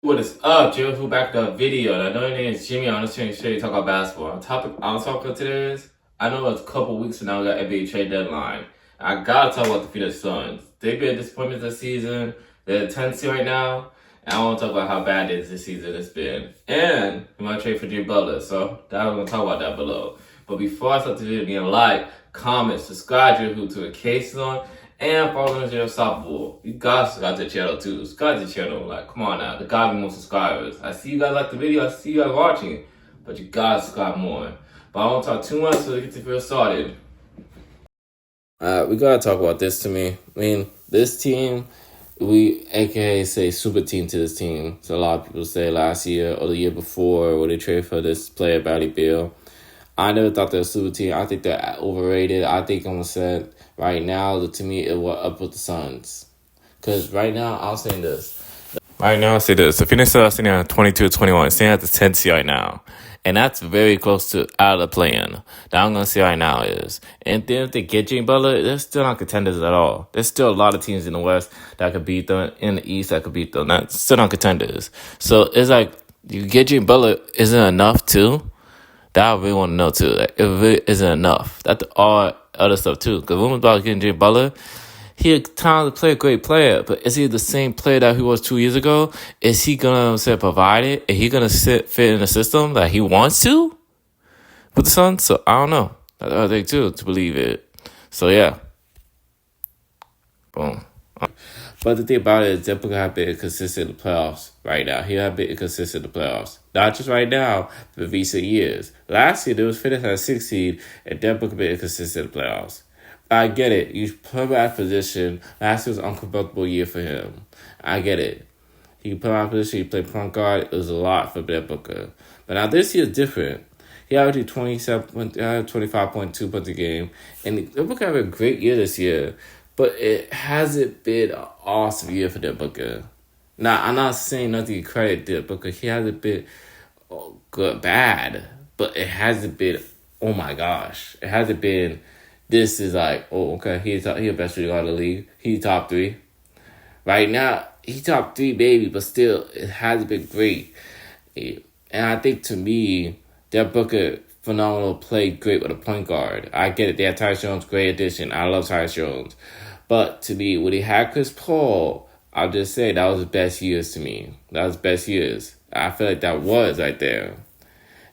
What is up, Jl'hoops? Back to the video. And I know your name is Jimmy. I'm just trying to show you talk about basketball. The topic I'm talking about today is I know it's a couple weeks from now we got NBA trade deadline. I gotta talk about the Phoenix Suns. They've been a disappointment this season. They're 10th seed right now. And I want to talk about how bad this season has been. And we might trade for Jimmy Butler. So I'm gonna talk about that below. But before I start the video, again, like, comment, subscribe Jl'hoops to a case on. And follow us on Unstoppable. You guys subscribe to the channel too. Subscribe to the channel. Like, come on now. The guy with more subscribers. I see you guys like the video. I see you guys watching. But you gotta subscribe more. But I won't talk too much so we get the video started. We gotta talk about this to me. I mean, this team, we aka say super team to this team. So a lot of people say last year or the year before where they traded for this player, Bradley Beal. I never thought they were a super team. I think they're overrated. I think I'm gonna say right now, to me, it will up with the Suns. Because right now, I'll say this. Right now, I'll say this. The Phoenix Suns are sitting at 22-21. Sitting at the 10th seed right now. And that's very close to out of the play-in. That I'm going to say right now is. And then if they get Jimmy Butler, they're still not contenders at all. There's still a lot of teams in the West that could beat them. In the East that could beat them. That's still not contenders. So it's like, you get Jimmy Butler isn't enough too. That I really want to know too. Like, it really isn't enough. That's all other stuff too. Because when we're about getting Jimmy Butler, he talented player, great player. But is he the same player that he was 2 years ago? Is he gonna provide it? Is he gonna fit in the system that he wants to with the Suns? So I don't know. That's the other thing too to believe it. So yeah. Boom. But the thing about it is Denver have been consistent in the playoffs right now. He have been consistent in the playoffs. Not just right now, but recent years. Last year, there was finished at 6 seed, and Denver could be inconsistent in the playoffs. I get it. You put him out of position. Last year was an uncomfortable year for him. I get it. He put him out of position. He played point guard. It was a lot for Denver. But now this year is different. He averaged 25.2 points a game. And Denver had a great year this year. But it hasn't been an awesome year for Devin Booker. Now, I'm not saying nothing to credit Devin Booker. He hasn't been bad. But it hasn't been, oh my gosh. It hasn't been, this is like, oh, okay, he's the best shooting guard in the league. He's top 3. Right now, he's top 3, baby. But still, it hasn't been great. And I think to me, Devin Booker, phenomenal, played great with a point guard. I get it. They have Tyus Jones, great addition. I love Tyus Jones. But to me, when he had Chris Paul, I'll just say that was his best years to me. That was his best years. I feel like that was right there.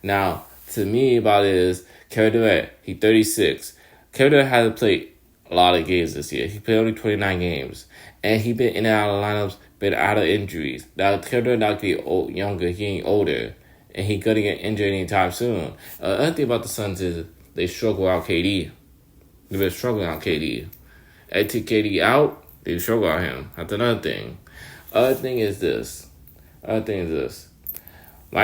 Now, to me about it is Kevin Durant, he's 36. Kevin Durant hasn't played a lot of games this year. He played only 29 games. And he's been in and out of lineups, been out of injuries. Now, Kevin Durant not getting younger, he's getting older. And he's going to get injured anytime soon. Another thing about the Suns is they struggle out KD. They've been struggling out KD. They took KD out, they struggle out him. That's another thing. Other thing is this. Right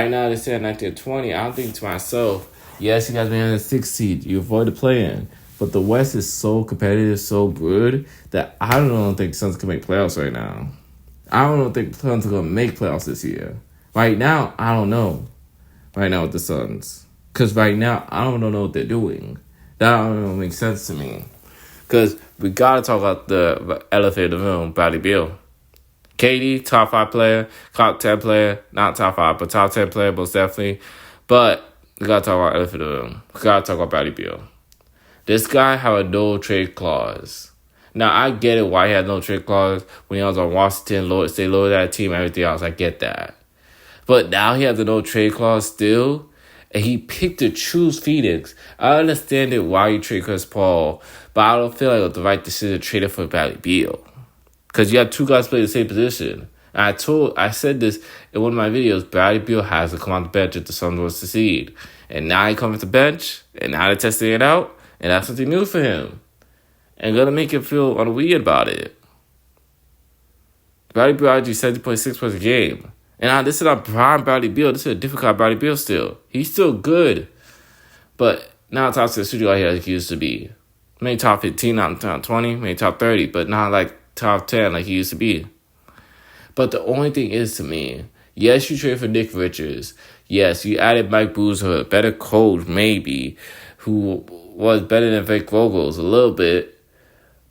now, they say at 19-20, I don't think to myself, yes, you guys been in the 6th seed. You avoid the play-in. But the West is so competitive, so good, that I don't think the Suns can make playoffs right now. I don't think the Suns are going to make playoffs this year. Right now, I don't know. Right now with the Suns. Because right now, I don't know what they're doing. That don't make sense to me. Because we got to talk about the elephant in the room, Bradley Beal. KD, top 5 player, top 10 player, not top 5, but top 10 player, most definitely. But we got to talk about elephant in the room. We got to talk about Bradley Beal. This guy have a no trade clause. Now, I get it why he had no trade clause when he was on Washington, stay lower that team, everything else. I get that. But now he has the no trade clause still. And he picked to choose Phoenix. I understand it why you trade Chris Paul, but I don't feel like it was the right decision to trade it for Bradley Beal. Because you have 2 guys play the same position. And I said this in one of my videos, Bradley Beal has to come on the bench if the Suns will succeed. And now he comes to the bench, and now they're testing it out, and that's something new for him. And gonna make him feel weird about it. Bradley Beal averaged 70.6 points a game. And this is not prime Bradley Beal. This is a different kind of Bradley Beal still. He's still good. But not top 10 studio out here like he used to be. Maybe top 15, not top 20, maybe top 30, but not like top 10 like he used to be. But the only thing is to me, yes, you traded for Nick Richards. Yes, you added Mike Budenholzer, a better coach maybe, who was better than Vic Vogels a little bit.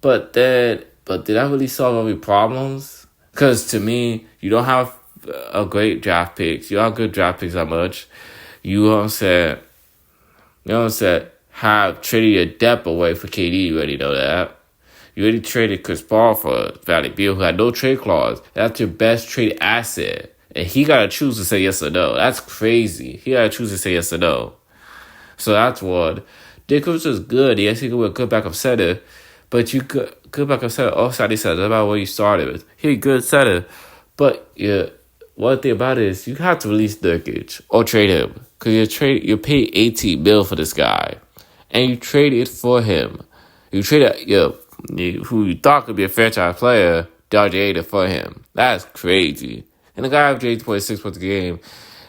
But did that really solve all your problems? Because to me, you don't have a great draft picks. You have good draft picks that much. You said, have traded your depth away for KD. You already know that. You already traded Chris Paul for Bradley Beal, who had no trade clause. That's your best trade asset. And he got to choose to say yes or no. That's crazy. He got to choose to say yes or no. So that's one. Jl'hoops is good. Yes, he could be a good backup setter. But you could good backup setter. Also, he said that's about what you started with. He's a good setter. But one thing about it is you have to release Nurkic or trade him. Because you paid $18 million for this guy. And you traded for him. You traded who you thought could be a franchise player, DeAndre for him. That's crazy. And the guy averaged 8.6 points a game.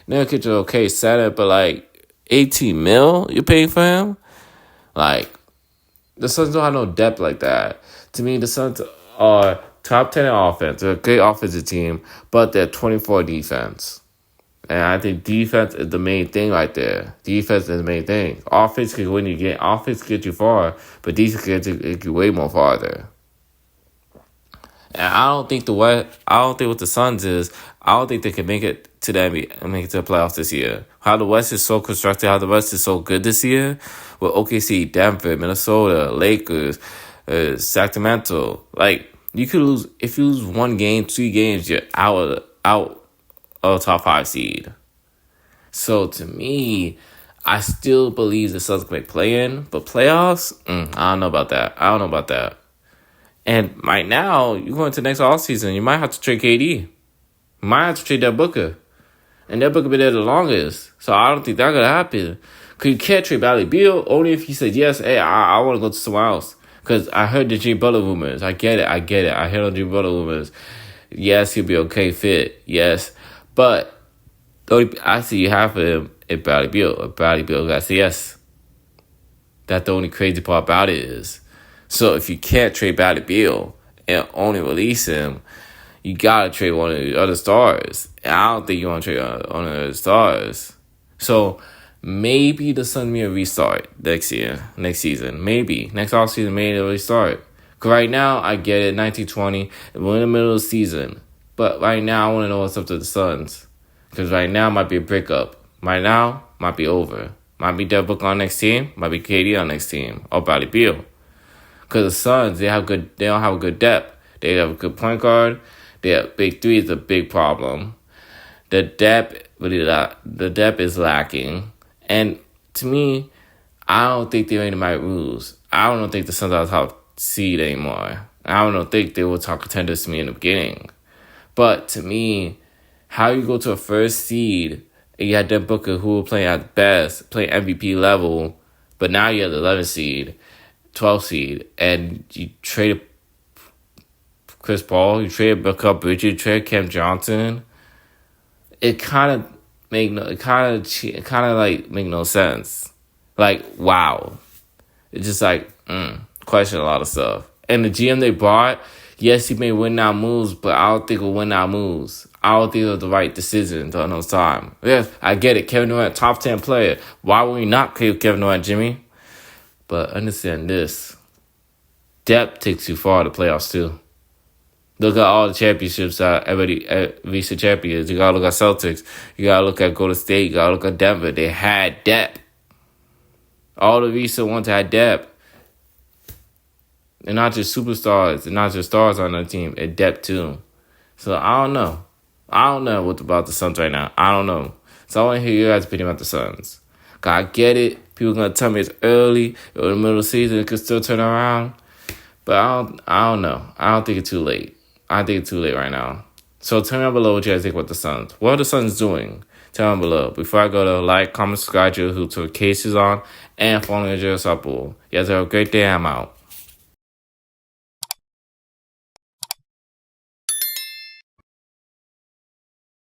Nurkic is okay setter, but like $18 million you paying for him? Like, the Suns don't have no depth like that. To me, the Suns are top 10 in offense. They're a great offensive team, but they're 24 defense. And I think defense is the main thing right there. Defense is the main thing. Offense can win you game. Offense can get you far, but defense can get you way more farther. And I don't think what the Suns is. I don't think they can make it to the NBA, make it to the playoffs this year. How the West is so constructed, how the West is so good this year, with OKC, Denver, Minnesota, Lakers, Sacramento. Like, you could lose if you lose 1 game, 2 games, you're out of top 5 seed. So to me, I still believe the Suns can make play-in, but playoffs, I don't know about that. And right now, you're going to the next offseason, you might have to trade KD. You might have to trade that Booker. And that Booker been there the longest. So I don't think that's going to happen. Because you can't trade Bradley Beal only if he said, yes, hey, I want to go to somewhere else. Because I heard the Jimmy Butler rumors. I get it. I heard the Jimmy Butler rumors. Yes, he'll be okay fit. Yes. But I see you have for him is Bradley Beal. Bradley Beal got to say yes. That's the only crazy part about it is. So if you can't trade Bradley Beal and only release him, you gotta trade one of the other stars. And I don't think you want to trade one of the stars. So maybe the Suns may restart next season. Maybe. Next offseason, maybe they'll restart. Because right now, I get it, 1920, we're in the middle of the season. But right now, I want to know what's up to the Suns. Because right now, might be a breakup. Right now, might be over. Might be Devin Booker on next team. Might be KD on next team. Or Bradley Beal. Because the Suns, they don't have a good depth. They have a good point guard. Their big three is a big problem. The depth is lacking. And to me, I don't think they're in the right rules. I don't think the Suns are top seed anymore. I don't think they were top contenders to me in the beginning. But to me, how you go to a first seed and you had Devin Booker who will play at best, play MVP level, but now you're the 11th seed, 12th seed, and you traded Chris Paul, you traded Booker Bridges, you traded Cam Johnson. It kind of make no sense. Like, wow. It's just like, question a lot of stuff. And the GM they brought, yes, he may win now moves, but I don't think he'll win now moves. I don't think it was the right decision during those time. Yes, I get it. Kevin Durant, top 10 player. Why would we not play with Kevin Durant, Jimmy? But understand this. Depth takes you far to playoffs, too. Look at all the championships that everybody recent champions. You gotta look at Celtics. You gotta look at Golden State. You gotta look at Denver. They had depth. All the recent ones had depth. They're not just superstars. They're not just stars on their team. They're depth too. So I don't know. I don't know what about the Suns right now. I don't know. So I want to hear you guys' opinion about the Suns. Cause I get it. People gonna tell me it's early or in the middle of the season. It could still turn around. But I don't know. I don't think it's too late. I think it's too late right now. So tell me down below what you guys think about the Suns. What are the Suns doing? Tell me below. Before I go to like, comment, subscribe, Jl'hoops, cases on, and follow your Jl'hoops. You guys have a great day. I'm out.